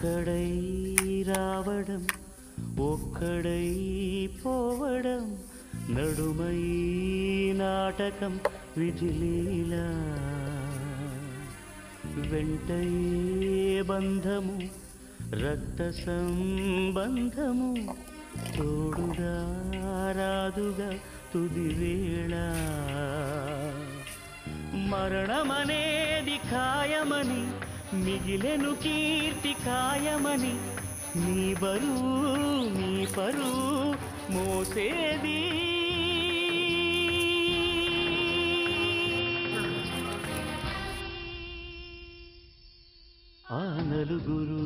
ఒక్కడై రావడం ఒక్కడై పోవడం నడుమై నాటకం విజిలీలా వెంటయే బంధము రక్త సంబంధము తోడుగా రాదుగా తుది వేళ మరణమనేది ఖాయమని మిగిలెను కీర్తి ఖాయమని నీ బరువు నీ పరువు మోసేది ఆ నలుగురు